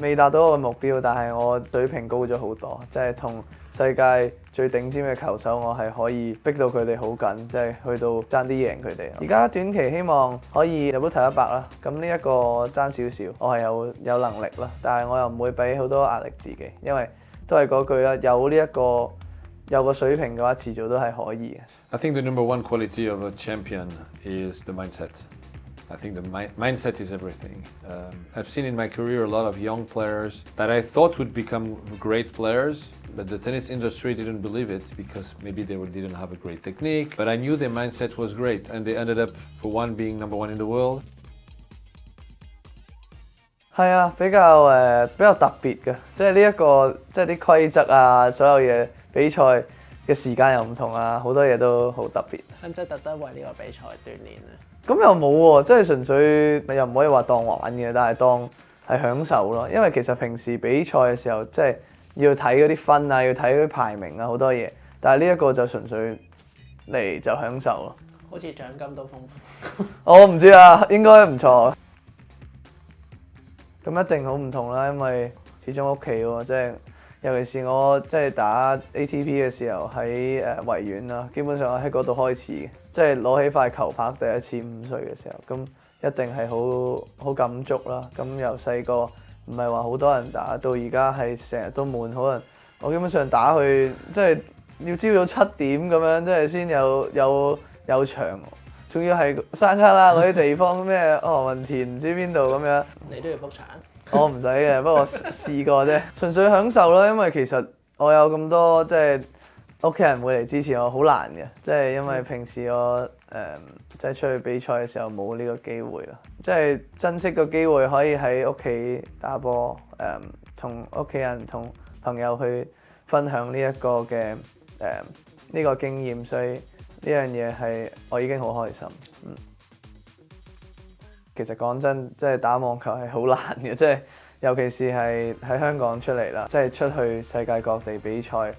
未達到我嘅目標，但係我水平高咗好多，即係同世界最頂尖嘅球手，我係可以逼到佢哋好緊，即係去到爭啲贏佢哋。而家短期希望可以入到頭100啦，咁呢一個爭少少，我係有能力啦，但係我又唔會俾好多壓力自己，因為都係嗰句啦，有個水平嘅話，遲早都係可以嘅。I think the number one quality of a champion is the mindset. I think the mindset is everything. I've seen in my career a lot of young players that I thought would become great players, but the tennis industry didn't believe it because maybe they didn't have a great technique. But I knew their mindset was great, and they ended up, for one, being number one in the world. 係啊，比較特別嘅，即係呢一個即係啲規則啊，所有嘢比賽嘅時間又唔同啊，好多嘢都好特別。係唔使特登為呢個比賽鍛鍊啊？咁又冇喎，即係純粹又唔可以話當玩嘅，但係當係享受咯。因為其實平時比賽嘅時候，即係要睇嗰啲分啊，要睇嗰啲排名啊，好多嘢。但係呢一個就純粹嚟就享受咯。好似獎金都豐富。我唔知啊，應該唔錯。咁一定好唔同啦，因為始終屋企喎，即係尤其是我即係打 ATP 嘅時候喺維園啦，基本上我喺嗰度開始嘅。即係攞起塊球拍第一次5歲嘅時候，咁一定係好感觸啦。咁由細個唔係話好多人打，到而家係成日都悶，可能我基本上打去即係要朝早7點咁樣，即係先有場，仲要係山卡拉嗰啲地方咩何文田唔知邊度咁樣。你都要 book 場？我唔使嘅，不過試過啫，純粹享受咯。因為其實我有咁多即係。屋企人會嚟支持我，好難嘅，即係因為平時我即係出去比賽嘅時候冇呢個機會咯，即係珍惜個機會可以喺屋企打波，同屋企人同朋友去分享呢一個嘅呢個經驗，所以呢樣嘢係我已經好開心。其實講真，即係打網球係好難嘅，即係尤其是係喺香港出嚟啦，即係出去世界各地比賽。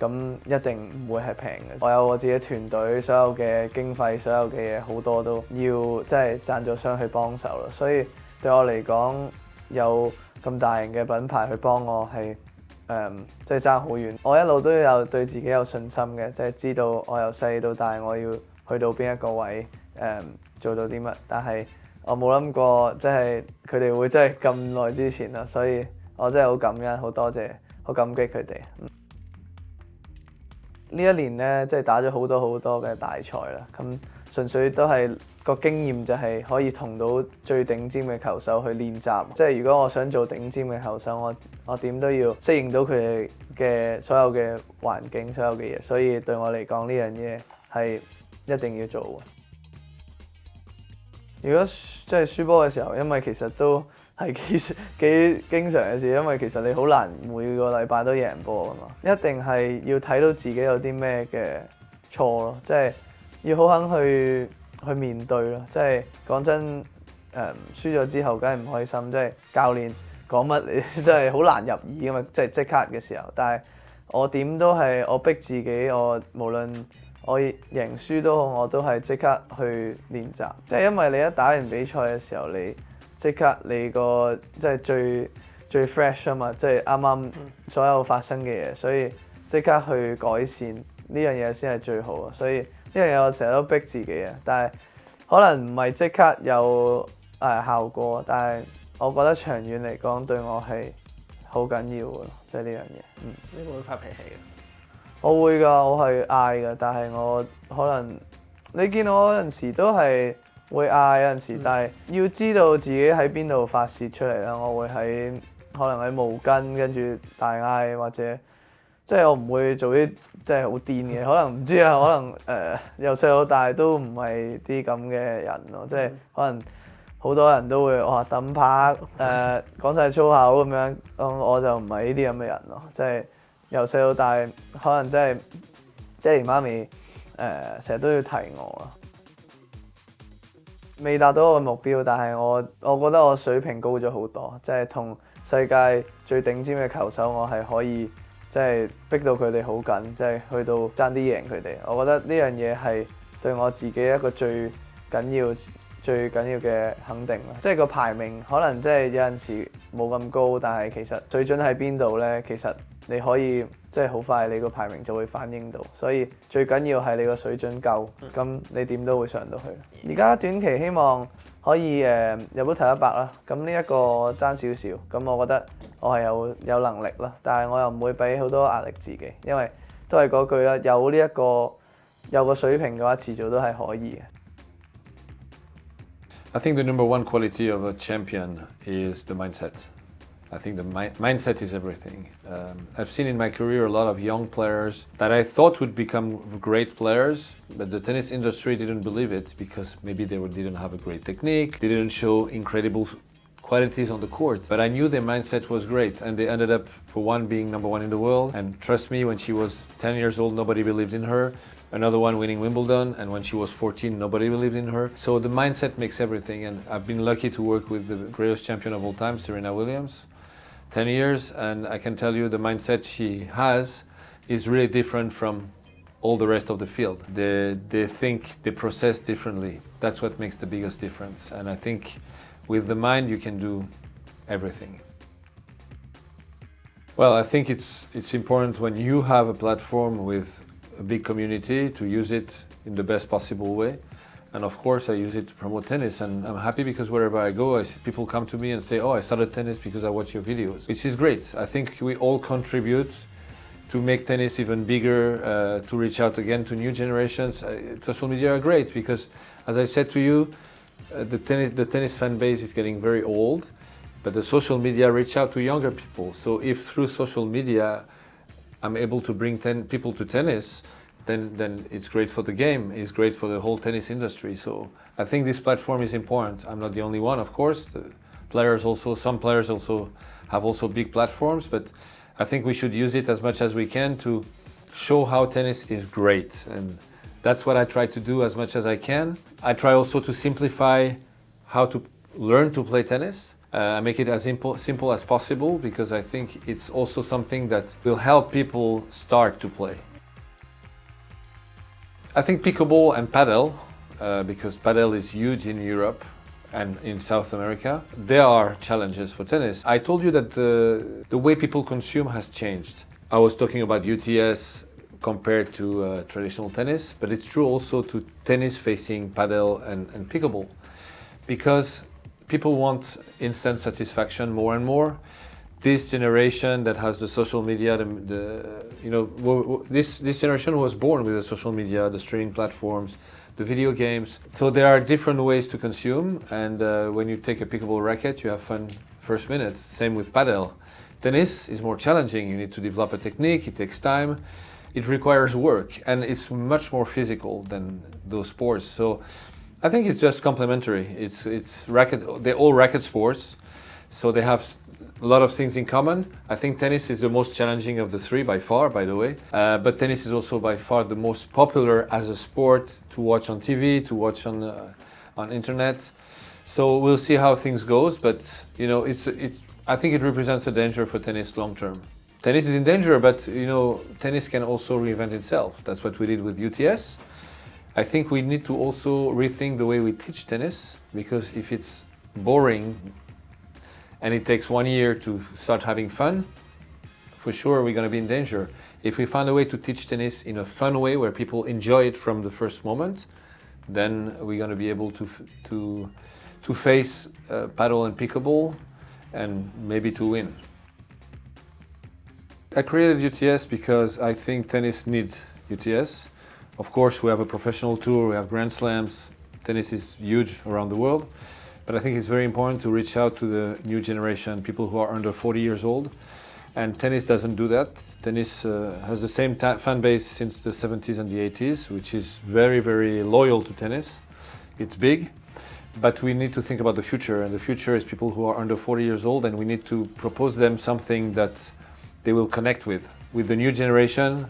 咁一定唔會係平嘅。我有我自己團隊，所有嘅經費，所有嘅嘢好多都要即係贊助商去幫手咯。所以對我嚟講，有咁大型嘅品牌去幫我係即係爭好遠。我一路都有對自己有信心嘅，即係知道我由細到大我要去到邊一個位，做到啲乜。但係我冇諗過，即係佢哋會真係咁耐之前啦。所以我真係好感恩，好多謝，好感激佢哋。呢一年咧，即係打咗好多嘅大賽啦。咁純粹都係個經驗，就係可以同到最頂尖嘅球手去練習。即係如果我想做頂尖嘅球手，我點都要適應到佢哋嘅所有嘅環境，所有嘅嘢。所以對我嚟講，呢樣嘢係一定要做嘅。如果即係輸波嘅時候，因為其實都係幾經常嘅事，因為其實你好難每個禮拜都贏波㗎嘛，一定係要睇到自己有啲咩嘅錯咯，即係要好肯去面對咯，即係講真，輸咗之後梗係唔開心，即係教練講乜你真係好難入耳㗎嘛，即係即刻嘅時候，但係我點都係我逼自己，我無論我贏輸都好，我都係即刻去練習，即係因為你一打完比賽嘅時候你。即刻你個即係最 fresh 啊嘛，即係啱啱所有發生嘅嘢，所以即刻去改善呢樣嘢先係最好啊！所以呢樣嘢我成日都逼自己啊，但係可能唔係即刻有效果，但係我覺得長遠嚟講對我係好緊要嘅，即係呢樣嘢。你會唔會發脾氣嘅？我會㗎，我係嗌㗎，但係我可能你見我有陣時都係。會嗌有陣時，但係要知道自己喺邊度發泄出嚟啦。我會可能喺毛巾跟住大嗌，或者即係我唔會做啲即係好癲嘅。可能唔知啊，可能由細到大都唔係啲咁嘅人咯。即係可能好多人都會哇抌拍講晒粗口咁樣，我就唔係呢啲咁嘅人咯。即係由細到大，可能真係爹哋媽咪成日都要提我咯。未達到我嘅目標，但係我覺得我水平高咗好多，即係同世界最頂尖嘅球手，我係可以即係逼到佢哋好緊，即係去到爭啲贏佢哋。我覺得呢樣嘢係對我自己一個最緊要最緊要嘅肯定啦。即係個排名可能即係有陣時冇咁高，但係其實水準喺邊度呢？其實你可以即係好快你個排名就會反映到，所以最緊要係你個水準夠，咁你點都會上到去。而家短期希望可以入到頭100啦，咁呢一個爭少少，咁我覺得我係有能力啦，但係我又唔會俾好多壓力自己，因為都係嗰句啦，有個水平嘅話，遲早都係可以嘅。I think the number one quality of a champion is the mindset. I think the mindset is everything. I've seen in my career a lot of young players that I thought would become great players, but the tennis industry didn't believe it because maybe they didn't have a great technique, they didn't show incredible qualities on the court. But I knew their mindset was great, and they ended up, for one, being number one in the world. And trust me, when she was 10 years old, nobody believed in her. Another one winning Wimbledon, and when she was 14, nobody believed in her. So the mindset makes everything, and I've been lucky to work with the greatest champion of all time, Serena Williams, 10 years, and I can tell you the mindset she has is really different from all the rest of the field. They think, they process differently. That's what makes the biggest difference, and I think with the mind you can do everything. Well, I think it's important when you have a platform with a big community to use it in the best possible way. And of course I use it to promote tennis, and I'm happy because wherever I go I see people come to me and say, oh, I started tennis because I watch your videos, which is great. I think we all contribute to make tennis even bigger, to reach out again to new generations. Social media are great because, as I said to you, the tennis fan base is getting very old, but the social media reach out to younger people. So if through social media I'm able to bring people to tennis, then it's great for the game, it's great for the whole tennis industry. So I think this platform is important. I'm not the only one, of course. Some players have big platforms, but I think we should use it as much as we can to show how tennis is great. And that's what I try to do as much as I can. I try also to simplify how to learn to play tennis. I make it as simple as possible because I think it's also something that will help people start to play. I think pickleball and paddle, because paddle is huge in Europe and in South America, there are challenges for tennis. I told you that the way people consume has changed. I was talking about UTS compared to traditional tennis, but it's true also to tennis facing paddle and pickleball, because people want instant satisfaction more and more. This generation that has the social media, this generation was born with the social media, the streaming platforms, the video games. So there are different ways to consume, and when you take a pickleball racket, you have fun first minute. Same with paddle. Tennis is more challenging. You need to develop a technique. It takes time. It requires work, and it's much more physical than those sports. So I think it's just complementary. It's racket. They're all racket sports, so they have a lot of things in common. I think tennis is the most challenging of the three by far, by the way. But tennis is also by far the most popular as a sport to watch on TV, to watch on internet. So we'll see how things goes. But I think it represents a danger for tennis long term. Tennis is in danger, but tennis can also reinvent itself. That's what we did with UTS. I think we need to also rethink the way we teach tennis, because if it's boring and it takes 1 year to start having fun, for sure we're going to be in danger. If we find a way to teach tennis in a fun way where people enjoy it from the first moment, then we're going to be able to face paddle and pickleball and maybe to win. I created UTS because I think tennis needs UTS. Of course, we have a professional tour, we have Grand Slams, tennis is huge around the world. But I think it's very important to reach out to the new generation, people who are under 40 years old. And tennis doesn't do that. Tennis has the same fan base since the 70s and the 80s, which is very, very loyal to tennis. It's big, but we need to think about the future. And the future is people who are under 40 years old, and we need to propose them something that they will connect with. With the new generation,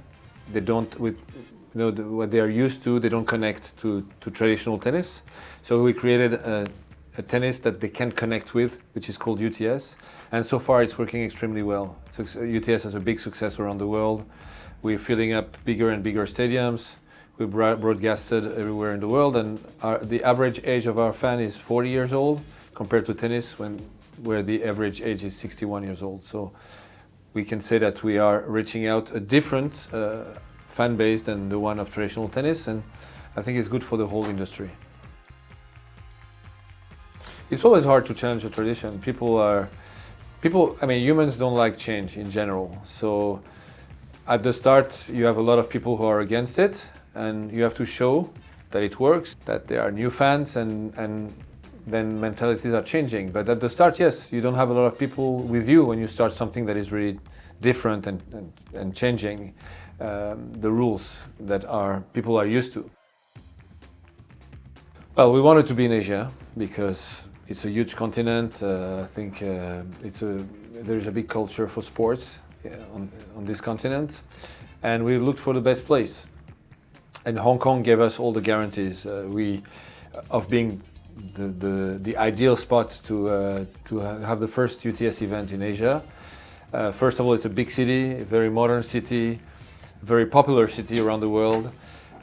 they don't, what they are used to, they don't connect to traditional tennis. So we created a tennis that they can connect with, which is called UTS, and so far it's working extremely well. So UTS has a big success around the world. We're filling up bigger and bigger stadiums. We broadcasted everywhere in the world, and the average age of our fan is 40 years old, compared to tennis, where the average age is 61 years old. So we can say that we are reaching out a different fan base than the one of traditional tennis, and I think it's good for the whole industry. It's always hard to challenge a tradition. Humans don't like change in general. So at the start, you have a lot of people who are against it, and you have to show that it works, that there are new fans, and then mentalities are changing. But at the start, yes, you don't have a lot of people with you when you start something that is really different and changing the rules that people are used to. Well, we wanted to be in Asia because it's a huge continent. I think there's a big culture for sports on this continent, and we looked for the best place. And Hong Kong gave us all the guarantees of being the ideal spot to have the first UTS event in Asia. First of all, it's a big city, a very modern city, very popular city around the world,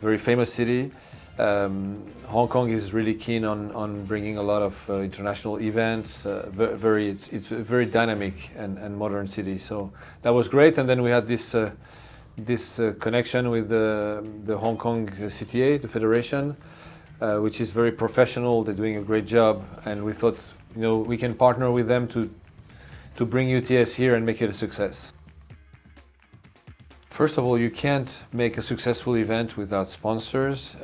very famous city. Hong Kong is really keen on bringing a lot of international events. It's a very dynamic and modern city. So that was great. And then we had this connection with the Hong Kong CTA, the federation, which is very professional. They're doing a great job, and we thought, we can partner with them to bring UTS here and make it a success. First of all, you can't make a successful event without sponsors.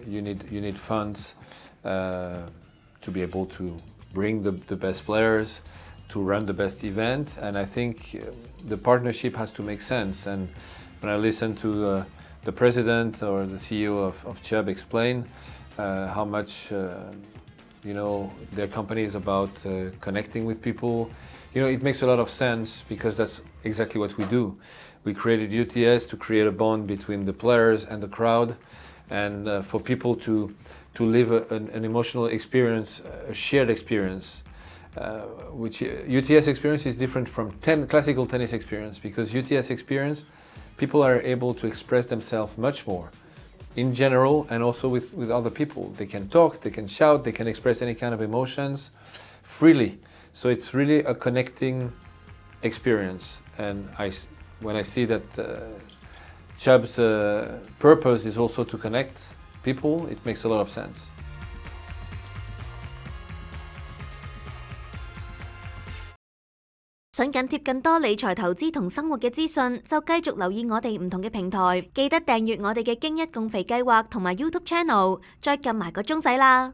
You need funds to be able to bring the best players, to run the best event, and I think the partnership has to make sense. And when I listen to the president or the CEO of Chubb explain how much their company is about connecting with people, it makes a lot of sense, because that's exactly what we do. We created UTS to create a bond between the players and the crowd, and for people to live an emotional experience, a shared experience, which UTS experience is different from classical tennis experience, because UTS experience, people are able to express themselves much more in general, and also with other people. They can talk, they can shout, they can express any kind of emotions freely. So it's really a connecting experience. And when I see that Chubb's purpose is also to connect people, it makes a lot of sense. 想緊貼更多理財投資同生活嘅資訊，就繼續留意我哋唔同嘅平台，記得訂閱我哋嘅經一共肥計劃同埋 YouTube Channel，再撳埋個鐘仔啦！